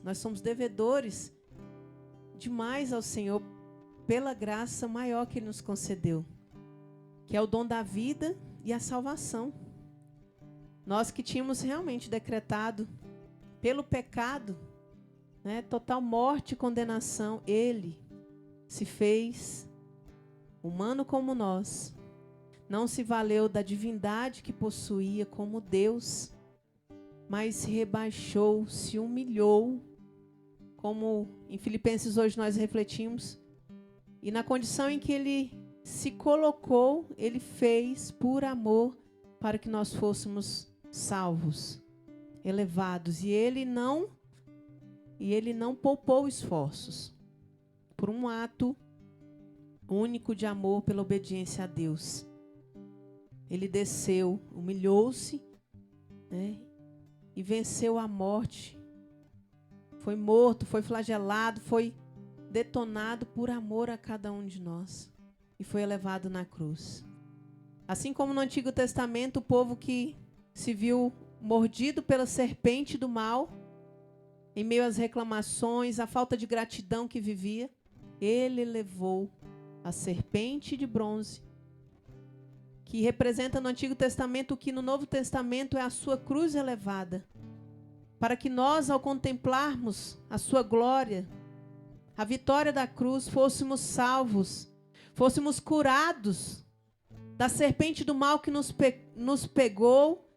Nós somos devedores demais ao Senhor pela graça maior que Ele nos concedeu, que é o dom da vida e a salvação. Nós que tínhamos realmente decretado pelo pecado, né, total morte e condenação, Ele se fez humano como nós, não se valeu da divindade que possuía como Deus, mas se rebaixou, se humilhou, como em Filipenses hoje nós refletimos, e na condição em que Ele se colocou, Ele fez por amor para que nós fôssemos salvos, elevados, e Ele não poupou esforços por um ato único de amor pela obediência a Deus. Ele desceu, humilhou-se, né, e venceu a morte. Foi morto, foi flagelado, foi detonado por amor a cada um de nós e foi elevado na cruz. Assim como no Antigo Testamento, o povo que se viu mordido pela serpente do mal, em meio às reclamações, à falta de gratidão que vivia, Ele levou a serpente de bronze, que representa no Antigo Testamento o que no Novo Testamento é a sua cruz elevada, para que nós, ao contemplarmos a sua glória, a vitória da cruz, fôssemos salvos, fôssemos curados da serpente do mal que nos pegou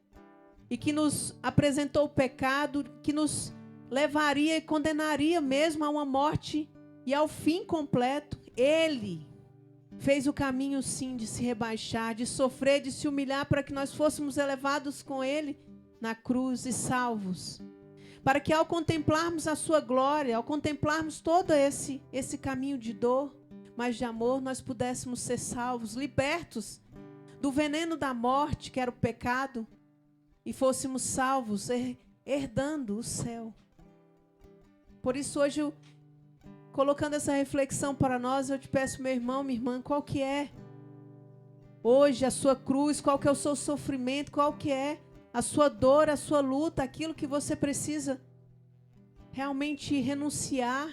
e que nos apresentou o pecado, que nos levaria e condenaria mesmo a uma morte e ao fim completo. Ele fez o caminho, sim, de se rebaixar, de sofrer, de se humilhar, para que nós fôssemos elevados com Ele na cruz e salvos. Para que ao contemplarmos a sua glória, ao contemplarmos todo esse caminho de dor, mas de amor, nós pudéssemos ser salvos, libertos do veneno da morte, que era o pecado, e fôssemos salvos, herdando o céu. Por isso hoje, colocando essa reflexão para nós, eu te peço, meu irmão, minha irmã, qual que é hoje a sua cruz, qual que é o seu sofrimento, qual que é a sua dor, a sua luta, aquilo que você precisa realmente renunciar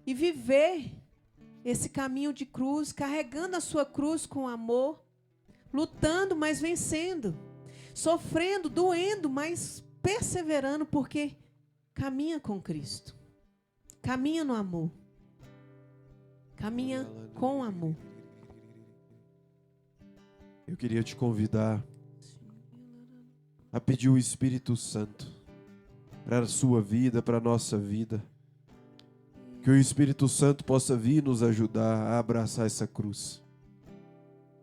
e viver esse caminho de cruz, carregando a sua cruz com amor, lutando, mas vencendo, sofrendo, doendo, mas perseverando, porque caminha com Cristo, caminha no amor, caminha com amor. Eu queria te convidar a pedir o Espírito Santo para a sua vida, para a nossa vida. Que o Espírito Santo possa vir nos ajudar a abraçar essa cruz,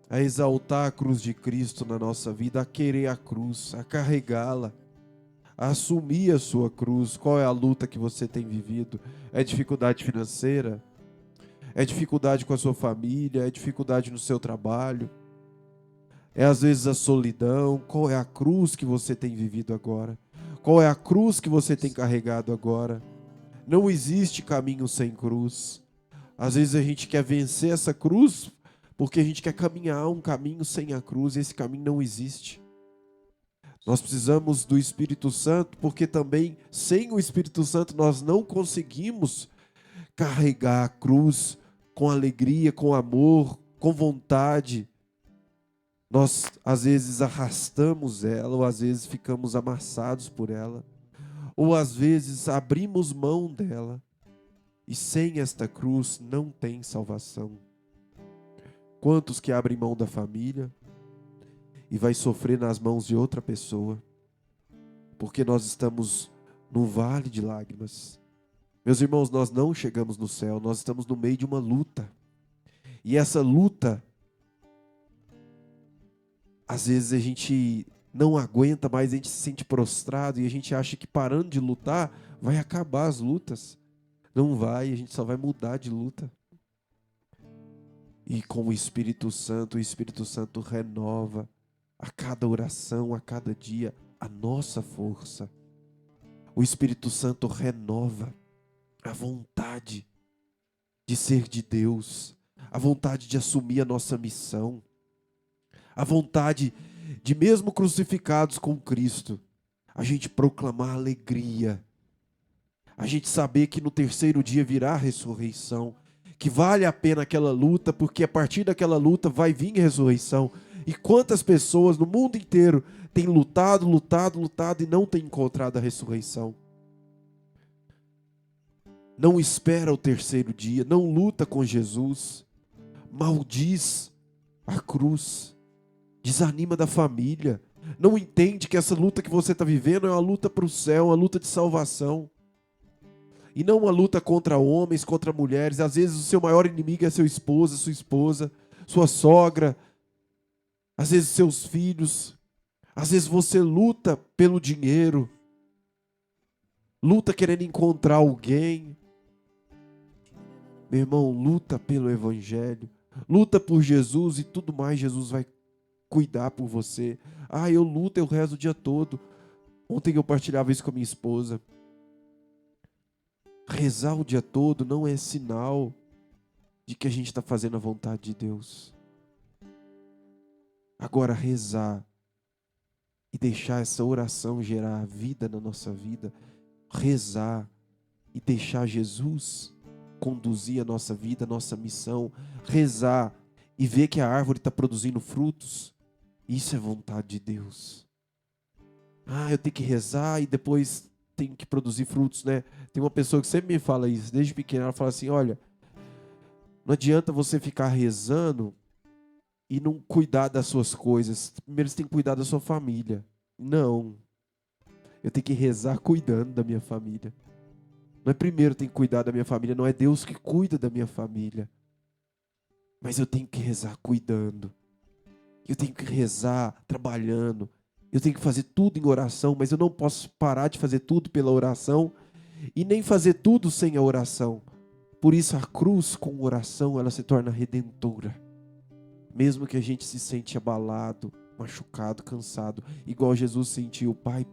a exaltar a cruz de Cristo na nossa vida, a querer a cruz, a carregá-la, a assumir a sua cruz. Qual é a luta que você tem vivido? É dificuldade financeira? É dificuldade com a sua família? É dificuldade no seu trabalho? É às vezes a solidão? Qual é a cruz que você tem vivido agora? Qual é a cruz que você tem carregado agora? Não existe caminho sem cruz. Às vezes a gente quer vencer essa cruz porque a gente quer caminhar um caminho sem a cruz. Esse caminho não existe. Nós precisamos do Espírito Santo, porque também sem o Espírito Santo nós não conseguimos carregar a cruz com alegria, com amor, com vontade. Nós, às vezes, arrastamos ela, ou às vezes ficamos amassados por ela, ou às vezes abrimos mão dela, e sem esta cruz não tem salvação. Quantos que abrem mão da família e vai sofrer nas mãos de outra pessoa, porque nós estamos no vale de lágrimas. Meus irmãos, nós não chegamos no céu, nós estamos no meio de uma luta, e essa luta, às vezes a gente não aguenta mais, a gente se sente prostrado e a gente acha que parando de lutar vai acabar as lutas. Não vai, a gente só vai mudar de luta. E com o Espírito Santo renova a cada oração, a cada dia, a nossa força. O Espírito Santo renova a vontade de ser de Deus, a vontade de assumir a nossa missão, a vontade de, mesmo crucificados com Cristo, a gente proclamar alegria, A gente saber que no terceiro dia virá a ressurreição, que vale a pena aquela luta, porque a partir daquela luta vai vir a ressurreição. E quantas pessoas no mundo inteiro têm lutado e não têm encontrado a ressurreição? Não espera o terceiro dia, não luta com Jesus, maldiz a cruz, desanima da família, não entende que essa luta que você está vivendo é uma luta para o céu, uma luta de salvação. E não uma luta contra homens, contra mulheres. Às vezes o seu maior inimigo é seu esposo, sua esposa, sua sogra, às vezes seus filhos. Às vezes você luta pelo dinheiro, luta querendo encontrar alguém. Meu irmão, luta pelo evangelho, luta por Jesus e tudo mais Jesus vai cuidar por você. Ah, eu luto, eu rezo o dia todo. Ontem eu partilhava isso com a minha esposa. Rezar o dia todo não é sinal de que a gente está fazendo a vontade de Deus. Agora, rezar e deixar essa oração gerar vida na nossa vida, rezar e deixar Jesus conduzir a nossa vida, a nossa missão, rezar e ver que a árvore está produzindo frutos, isso é vontade de Deus. Ah, eu tenho que rezar e depois tenho que produzir frutos, né? Tem uma pessoa que sempre me fala isso, desde pequena, ela fala assim, olha, não adianta você ficar rezando e não cuidar das suas coisas. Primeiro você tem que cuidar da sua família. Não. Eu tenho que rezar cuidando da minha família. Não é primeiro eu tenho que cuidar da minha família, não é Deus que cuida da minha família. Mas eu tenho que rezar cuidando. Eu tenho que rezar trabalhando. Eu tenho que fazer tudo em oração, mas eu não posso parar de fazer tudo pela oração e nem fazer tudo sem a oração. Por isso a cruz com oração, ela se torna redentora. Mesmo que a gente se sente abalado, machucado, cansado, igual Jesus sentiu, Pai,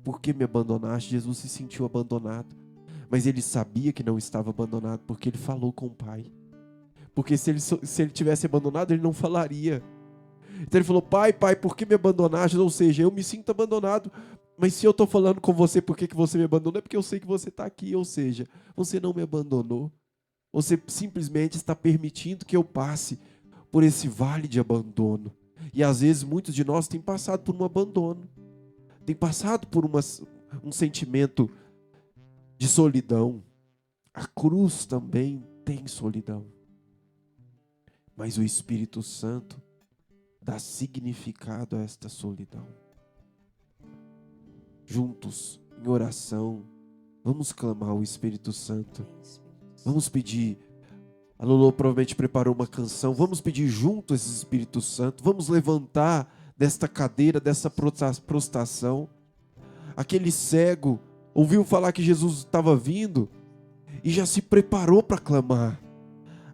por que me abandonaste? Jesus se sentiu abandonado, mas ele sabia que não estava abandonado, porque ele falou com o Pai. Porque se ele tivesse abandonado, ele não falaria. Então ele falou, Pai, por que me abandonaste? Ou seja, eu me sinto abandonado, mas se eu estou falando com você, por que você me abandonou? É porque eu sei que você está aqui, ou seja, você não me abandonou. Você simplesmente está permitindo que eu passe por esse vale de abandono. E às vezes muitos de nós têm passado por um abandono, têm passado por um sentimento de solidão. A cruz também tem solidão. Mas o Espírito Santo dá significado a esta solidão. Juntos, em oração, vamos clamar ao Espírito Santo. Vamos pedir. A Lolo provavelmente preparou uma canção. Vamos pedir junto esse Espírito Santo. Vamos levantar desta cadeira, dessa prostração. Aquele cego ouviu falar que Jesus estava vindo e já se preparou para clamar.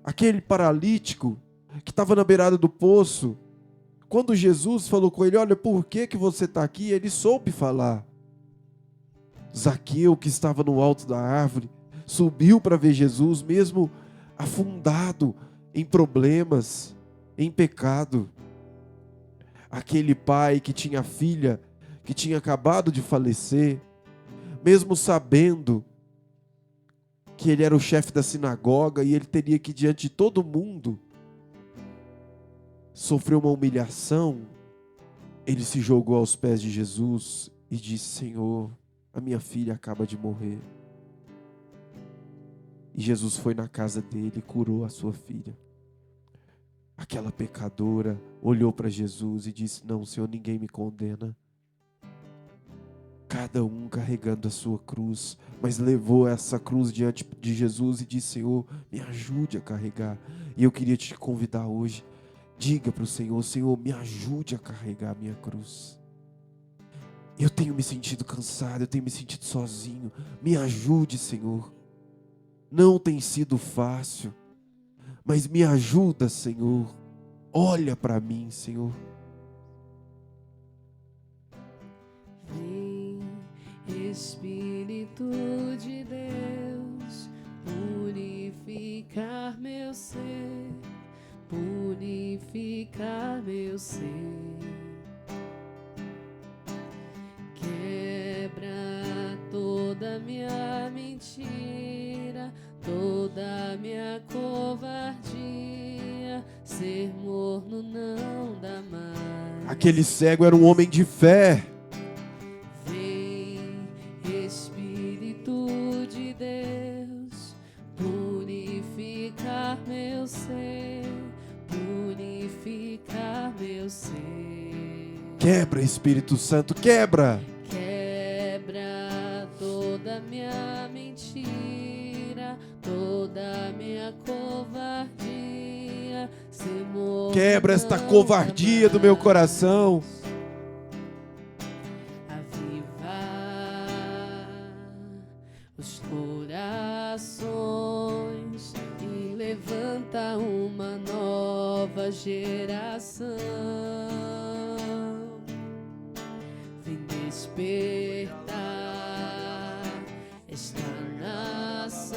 Aquele paralítico que estava na beirada do poço, quando Jesus falou com ele, olha, por que você está aqui? Ele soube falar. Zaqueu, que estava no alto da árvore, subiu para ver Jesus, mesmo afundado em problemas, em pecado. Aquele pai que tinha a filha, que tinha acabado de falecer, mesmo sabendo que ele era o chefe da sinagoga e ele teria que, diante de todo mundo, sofreu uma humilhação, ele se jogou aos pés de Jesus e disse, Senhor, a minha filha acaba de morrer. E Jesus foi na casa dele e curou a sua filha. Aquela pecadora olhou para Jesus e disse, não, Senhor, ninguém me condena. Cada um carregando a sua cruz, mas levou essa cruz diante de Jesus e disse, Senhor, me ajude a carregar. E eu queria te convidar hoje, diga para o Senhor, Senhor, me ajude a carregar a minha cruz. Eu tenho me sentido cansado, eu tenho me sentido sozinho. Me ajude, Senhor. Não tem sido fácil, mas me ajuda, Senhor. Olha para mim, Senhor. Vem, Espírito de Deus, purificar meu ser, purificar meu ser. Quebra toda minha mentira, mentira, toda minha covardia, ser morno não dá mais. Aquele cego era um homem de fé. Vem, Espírito de Deus, purificar meu ser, purificar meu ser. Quebra, Espírito Santo, quebra. Quebra toda minha mentira, toda minha covardia, ser morno Quebra esta não covardia dá do meu mais. coração. Avivar os corações e levanta uma nova geração. Vem despertar esta nação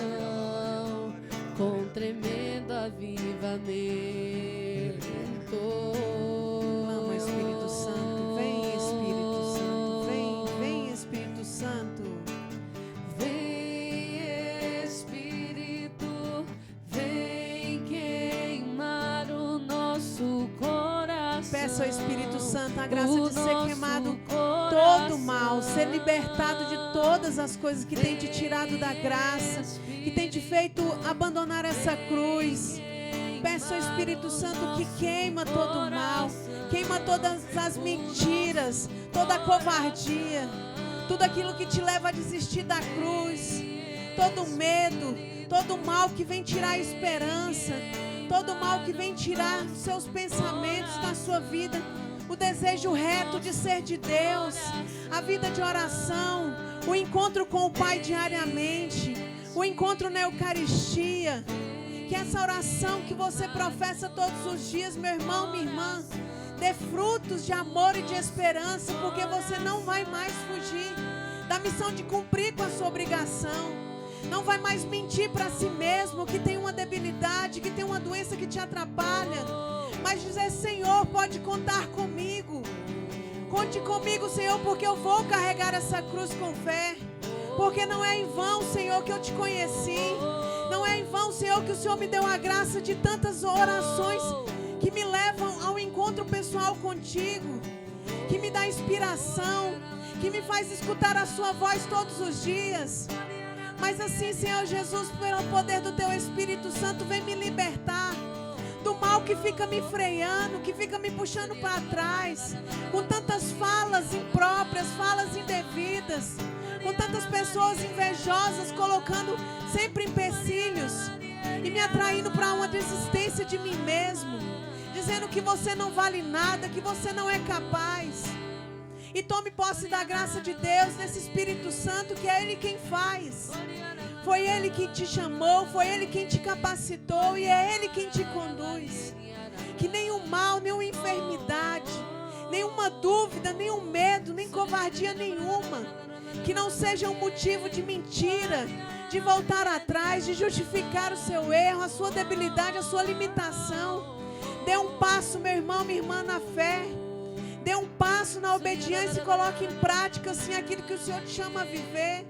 com tremendo avivamento. Clama, Espírito Santo. Vem, Espírito Santo. Vem, Espírito Santo. Vem, Espírito, vem queimar o nosso coração. Peça ao Espírito Santo a graça O de ser nosso queimado coração. todo mal, ser libertado de todas as coisas que tem te tirado da graça, que tem te feito abandonar essa cruz. Peça ao Espírito Santo que queima todo mal, queima todas as mentiras, toda a covardia, tudo aquilo que te leva a desistir da cruz, todo medo, todo mal que vem tirar a esperança, todo mal que vem tirar os seus pensamentos da sua vida, o desejo reto de ser de Deus, a vida de oração, o encontro com o Pai diariamente, o encontro na Eucaristia. Que essa oração que você professa todos os dias, meu irmão, minha irmã, dê frutos de amor e de esperança, porque você não vai mais fugir da missão de cumprir com a sua obrigação. Não vai mais mentir para si mesmo que tem uma debilidade, que tem uma doença que te atrapalha, mas dizer: Senhor, pode contar comigo. Conte comigo, Senhor, porque eu vou carregar essa cruz com fé. Porque não é em vão, Senhor, que eu te conheci. Não é em vão, Senhor, que o Senhor me deu a graça de tantas orações que me levam ao encontro pessoal contigo, que me dá inspiração, que me faz escutar a sua voz todos os dias. Mas assim, Senhor Jesus, pelo poder do teu Espírito Santo, vem me libertar do mal que fica me freando, que fica me puxando para trás, com tantas falas impróprias, falas indevidas, com tantas pessoas invejosas colocando sempre empecilhos e me atraindo para uma desistência de mim mesmo, dizendo que você não vale nada, que você não é capaz. E tome posse da graça de Deus, desse Espírito Santo, que é Ele quem faz. Foi Ele quem te chamou, foi Ele quem te capacitou e é Ele quem te conduz. Que nenhum mal, nenhuma enfermidade, nenhuma dúvida, nenhum medo, nem covardia nenhuma, que não seja um motivo de mentira, de voltar atrás, de justificar o seu erro, a sua debilidade, a sua limitação. Dê um passo, meu irmão, minha irmã, na fé. Dê um passo na obediência e coloque em prática, assim, aquilo que o Senhor te chama a viver.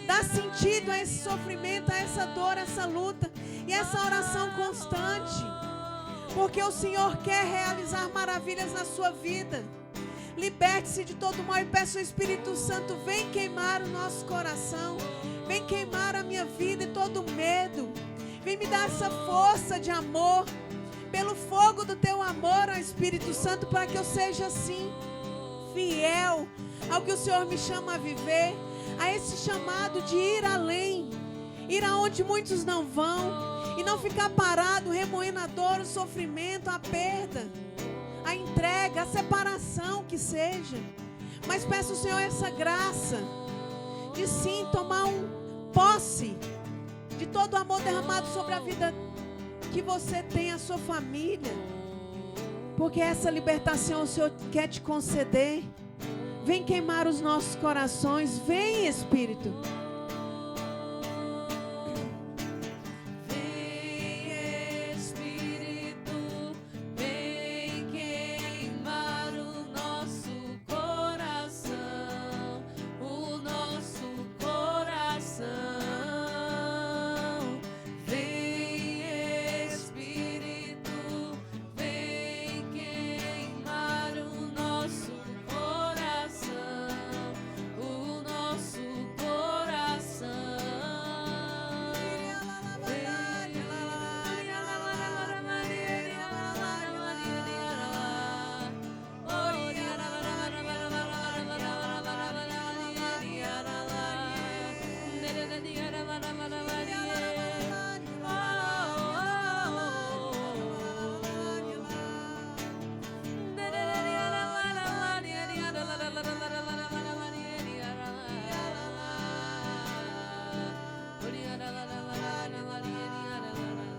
Dá sentido a esse sofrimento, a essa dor, a essa luta e essa oração constante. Porque o Senhor quer realizar maravilhas na sua vida. Liberte-se de todo mal e peça ao Espírito Santo: vem queimar o nosso coração, vem queimar a minha vida e todo medo, vem me dar essa força de amor, pelo fogo do teu amor, ó Espírito Santo, para que eu seja assim, fiel ao que o Senhor me chama a viver, a esse chamado de ir além, ir aonde muitos não vão, e não ficar parado, remoendo a dor, o sofrimento, a perda, a entrega, a separação que seja. Mas peço ao Senhor essa graça de sim tomar posse de todo o amor derramado sobre a vida que você tem, a sua família, porque essa libertação o Senhor quer te conceder. Vem queimar os nossos corações, vem, Espírito.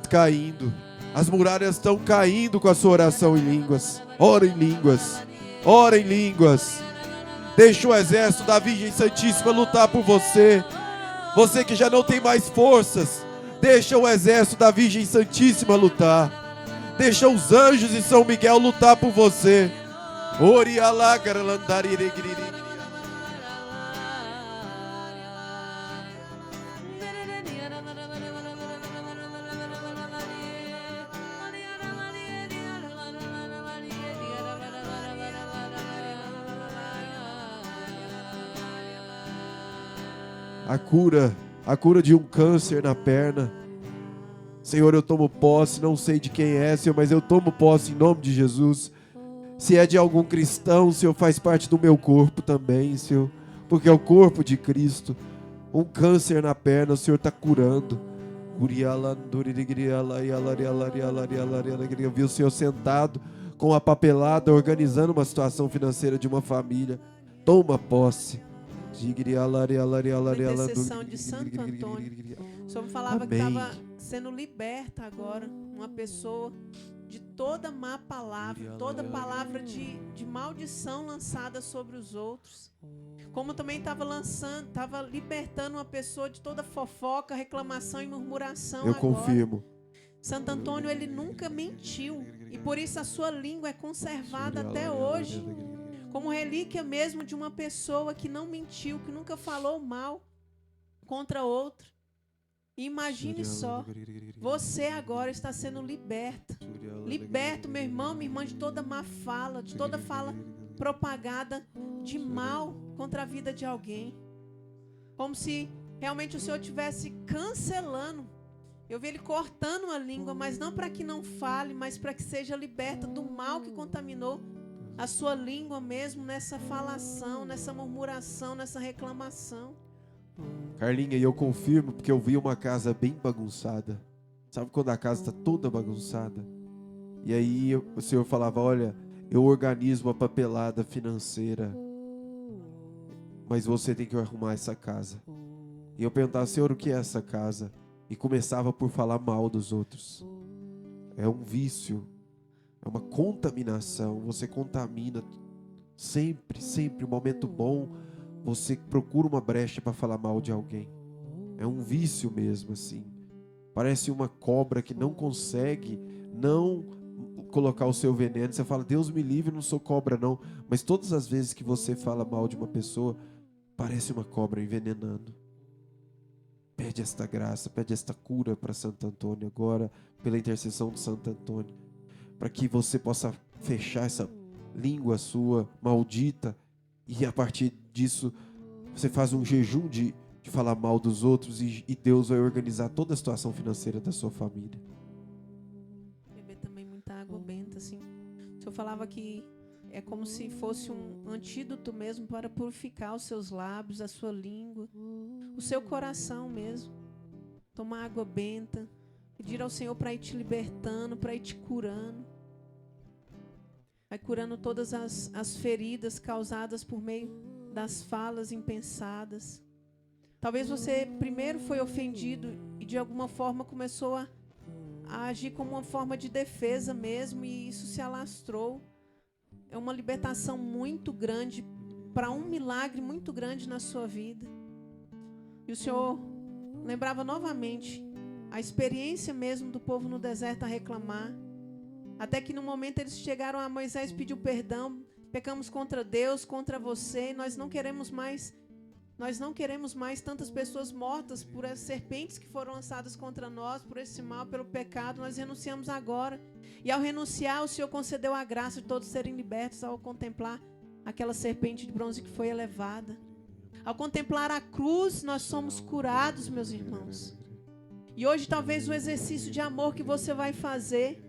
caindo. As muralhas estão caindo com a sua oração em línguas. Ora em línguas. Ora em línguas. Deixa o exército da Virgem Santíssima lutar por você. Você que já não tem mais forças, deixa o exército da Virgem Santíssima lutar. Deixa os anjos e São Miguel lutar por você. A cura de um câncer na perna. Senhor, eu tomo posse, não sei de quem é, Senhor, mas eu tomo posse em nome de Jesus. Se é de algum cristão, Senhor, faz parte do meu corpo também, Senhor, porque é o corpo de Cristo. Um câncer na perna, o Senhor está curando. Eu vi o Senhor sentado com a papelada, organizando uma situação financeira de uma família. Toma posse. Uma intercessão de Santo Antônio. O Senhor falava Amém. que estava sendo liberta agora uma pessoa de toda má palavra, toda palavra de maldição lançada sobre os outros. Como também estava libertando uma pessoa de toda fofoca, reclamação e murmuração. Eu agora. confirmo. Santo Antônio, ele nunca mentiu, e por isso a sua língua é conservada até hoje, como relíquia mesmo de uma pessoa que não mentiu, que nunca falou mal contra outro. E imagine só, você agora está sendo liberto, meu irmão, minha irmã, de toda má fala, de toda fala propagada de mal contra a vida de alguém. Como se realmente o Senhor estivesse cancelando. Eu vi ele cortando a língua, mas não para que não fale, mas para que seja liberta do mal que contaminou a sua língua mesmo, nessa falação, nessa murmuração, nessa reclamação. Carlinha, e eu confirmo, porque eu vi uma casa bem bagunçada. Sabe quando a casa está toda bagunçada? E aí o Senhor falava, olha, eu organizo uma papelada financeira, mas você tem que arrumar essa casa. E eu perguntava, Senhor, o que é essa casa? E começava por falar mal dos outros. É um vício, é uma contaminação. Você contamina sempre, um momento bom, você procura uma brecha para falar mal de alguém. É um vício mesmo, assim. Parece uma cobra que não consegue não colocar o seu veneno. Você fala, Deus me livre, não sou cobra não. Mas todas as vezes que você fala mal de uma pessoa, parece uma cobra envenenando. Pede esta graça, pede esta cura para Santo Antônio agora, pela intercessão de Santo Antônio, para que você possa fechar essa língua sua maldita e a partir disso você faz um jejum de falar mal dos outros e Deus vai organizar toda a situação financeira da sua família. Beber também muita água benta, assim. O Senhor falava que é como se fosse um antídoto mesmo para purificar os seus lábios, a sua língua, o seu coração mesmo. Tomar água benta, pedir ao Senhor para ir te libertando, para ir te curando. Vai curando todas as feridas causadas por meio das falas impensadas. Talvez você primeiro foi ofendido e de alguma forma começou a agir como uma forma de defesa mesmo, e isso se alastrou. É uma libertação muito grande, para um milagre muito grande na sua vida. E o Senhor lembrava novamente a experiência mesmo do povo no deserto a reclamar. Até que no momento eles chegaram a Moisés, pediu perdão, pecamos contra Deus, contra você, nós não queremos mais tantas pessoas mortas por as serpentes que foram lançadas contra nós, por esse mal, pelo pecado. Nós renunciamos agora. E ao renunciar, o Senhor concedeu a graça de todos serem libertos ao contemplar aquela serpente de bronze que foi elevada. Ao contemplar a cruz, nós somos curados, meus irmãos. E hoje talvez o exercício de amor que você vai fazer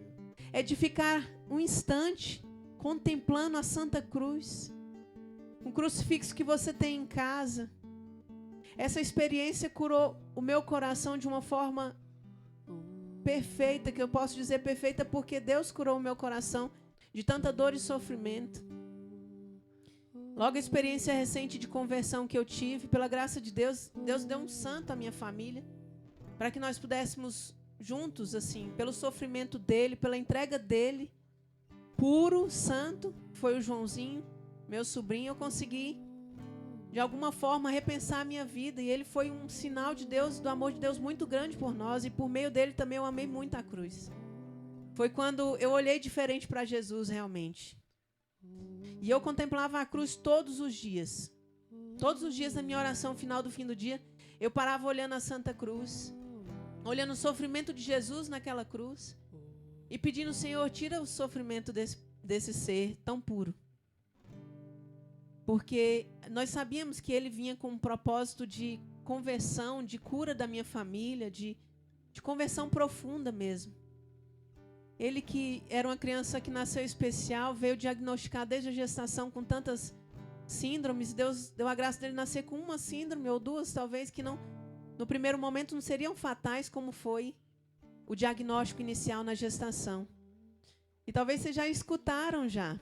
é de ficar um instante contemplando a Santa Cruz, um crucifixo que você tem em casa. Essa experiência curou o meu coração de uma forma perfeita, que eu posso dizer perfeita porque Deus curou o meu coração de tanta dor e sofrimento. Logo a experiência recente de conversão que eu tive, pela graça de Deus, Deus deu um santo à minha família, para que nós pudéssemos juntos, assim, pelo sofrimento dele, pela entrega dele, puro, santo, foi o Joãozinho, meu sobrinho, eu consegui, de alguma forma, repensar a minha vida. E ele foi um sinal de Deus, do amor de Deus muito grande por nós. E por meio dele também eu amei muito a cruz. Foi quando eu olhei diferente para Jesus, realmente. E eu contemplava a cruz todos os dias. Todos os dias na minha oração final do fim do dia, eu parava olhando a Santa Cruz, olhando o sofrimento de Jesus naquela cruz e pedindo, Senhor, tira o sofrimento desse ser tão puro. Porque nós sabíamos que ele vinha com um propósito de conversão, de cura da minha família, de conversão profunda mesmo. Ele que era uma criança que nasceu especial, veio diagnosticar desde a gestação com tantas síndromes. Deus deu a graça dele nascer com uma síndrome ou duas, talvez, que não, no primeiro momento não seriam fatais, como foi o diagnóstico inicial na gestação. E talvez vocês já escutaram já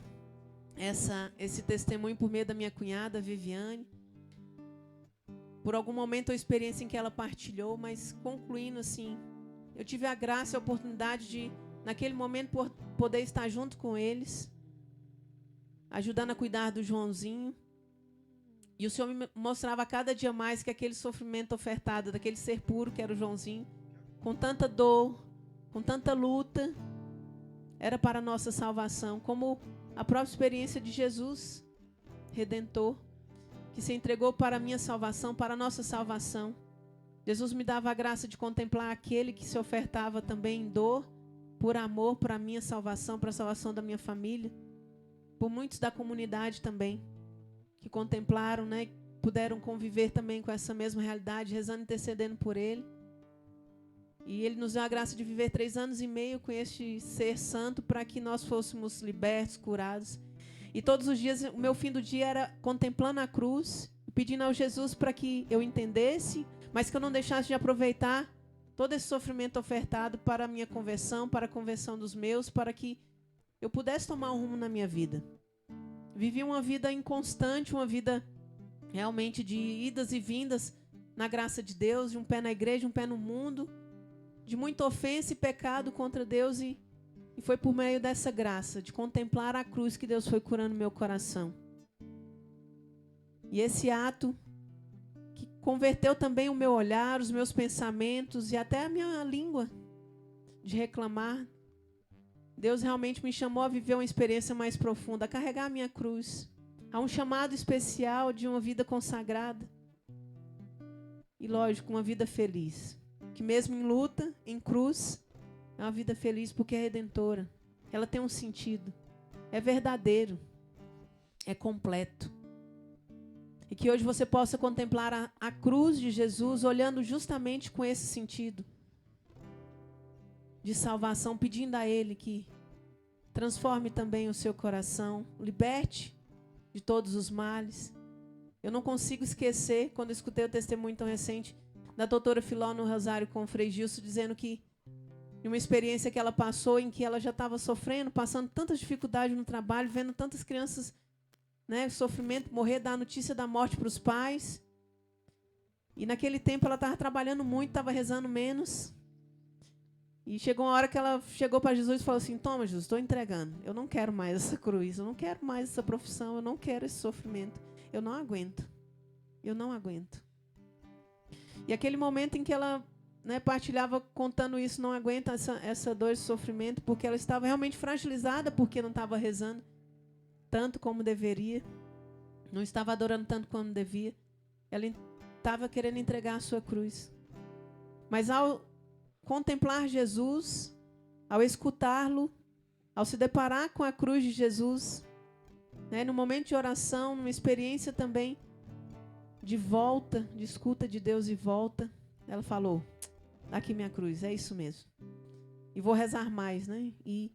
esse testemunho por meio da minha cunhada, Viviane. Por algum momento ou experiência em que ela partilhou, mas concluindo assim, eu tive a graça e a oportunidade de, naquele momento, poder estar junto com eles, ajudando a cuidar do Joãozinho. E o Senhor me mostrava cada dia mais que aquele sofrimento ofertado daquele ser puro que era o Joãozinho, com tanta dor, com tanta luta, era para a nossa salvação, como a própria experiência de Jesus, Redentor, que se entregou para a minha salvação, para a nossa salvação. Jesus me dava a graça de contemplar aquele que se ofertava também em dor, por amor, para a minha salvação, para a salvação da minha família, por muitos da comunidade também, que contemplaram, né, puderam conviver também com essa mesma realidade, rezando e intercedendo por ele. E ele nos deu a graça de viver 3 anos e meio com este ser santo para que nós fôssemos libertos, curados. E todos os dias, o meu fim do dia era contemplando a cruz, pedindo ao Jesus para que eu entendesse, mas que eu não deixasse de aproveitar todo esse sofrimento ofertado para a minha conversão, para a conversão dos meus, para que eu pudesse tomar um rumo na minha vida. Vivi uma vida inconstante, uma vida realmente de idas e vindas na graça de Deus, de um pé na igreja, um pé no mundo, de muita ofensa e pecado contra Deus, e foi por meio dessa graça, de contemplar a cruz, que Deus foi curando meu coração. E esse ato que converteu também o meu olhar, os meus pensamentos e até a minha língua de reclamar. Deus realmente me chamou a viver uma experiência mais profunda, a carregar a minha cruz. Há um chamado especial de uma vida consagrada. E lógico, uma vida feliz. Que mesmo em luta, em cruz, é uma vida feliz porque é redentora. Ela tem um sentido. É verdadeiro. É completo. E que hoje você possa contemplar a cruz de Jesus olhando justamente com esse sentido de salvação, pedindo a Ele que transforme também o seu coração, liberte de todos os males. Eu não consigo esquecer, quando escutei o testemunho tão recente da doutora Filó no Rosário com o Frei Gilson, dizendo que em uma experiência que ela passou, em que ela já estava sofrendo, passando tantas dificuldades no trabalho, vendo tantas crianças, né, sofrimento, morrer, dar a notícia da morte para os pais. E naquele tempo ela estava trabalhando muito, estava rezando menos. E chegou uma hora que ela chegou para Jesus e falou assim: toma, Jesus, estou entregando. Eu não quero mais essa cruz, eu não quero mais essa profissão, eu não quero esse sofrimento. Eu não aguento. Eu não aguento. E aquele momento em que ela, né, partilhava contando isso, não aguenta essa dor, esse sofrimento, porque ela estava realmente fragilizada, porque não estava rezando tanto como deveria, não estava adorando tanto como devia. Ela estava querendo entregar a sua cruz. Mas ao contemplar Jesus, ao escutá-lo, ao se deparar com a cruz de Jesus, né, no momento de oração, numa experiência também de volta, de escuta de Deus e volta, ela falou: aqui minha cruz, é isso mesmo. E vou rezar mais, né? E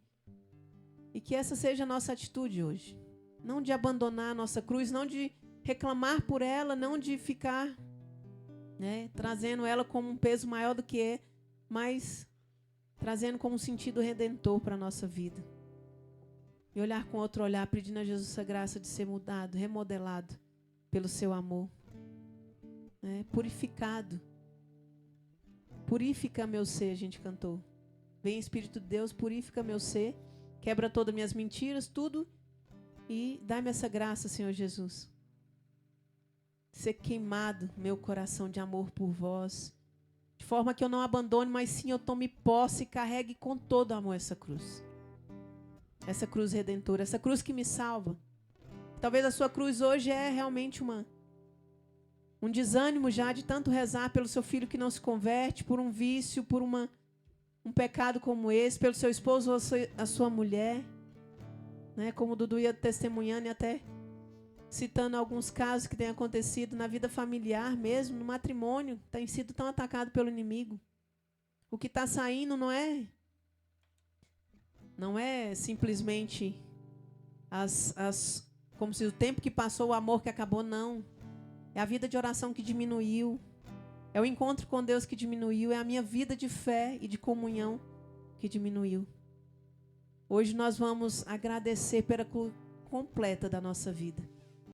que essa seja a nossa atitude hoje. Não de abandonar a nossa cruz, não de reclamar por ela, não de ficar, né, trazendo ela como um peso maior do que é, mas trazendo como um sentido redentor para a nossa vida. E olhar com outro olhar, pedindo a Jesus a graça de ser mudado, remodelado pelo seu amor, né, purificado Purifica meu ser, a gente cantou. Vem Espírito de Deus, purifica meu ser, quebra todas minhas mentiras, tudo, e dá-me essa graça, Senhor Jesus. Ser queimado meu coração de amor por vós, de forma que eu não abandone, mas sim eu tome posse e carregue com todo amor essa cruz. Essa cruz redentora, essa cruz que me salva. Talvez a sua cruz hoje é realmente um desânimo já de tanto rezar pelo seu filho que não se converte, por um vício, por um pecado como esse, pelo seu esposo ou a sua mulher. Né? Como o Dudu ia testemunhando e até citando alguns casos que têm acontecido na vida familiar mesmo, no matrimônio, tem sido tão atacado pelo inimigo. O que está saindo não é simplesmente como se o tempo que passou, o amor que acabou, não. É a vida de oração que diminuiu. É o encontro com Deus que diminuiu. É a minha vida de fé e de comunhão que diminuiu. Hoje nós vamos agradecer pela cura completa da nossa vida.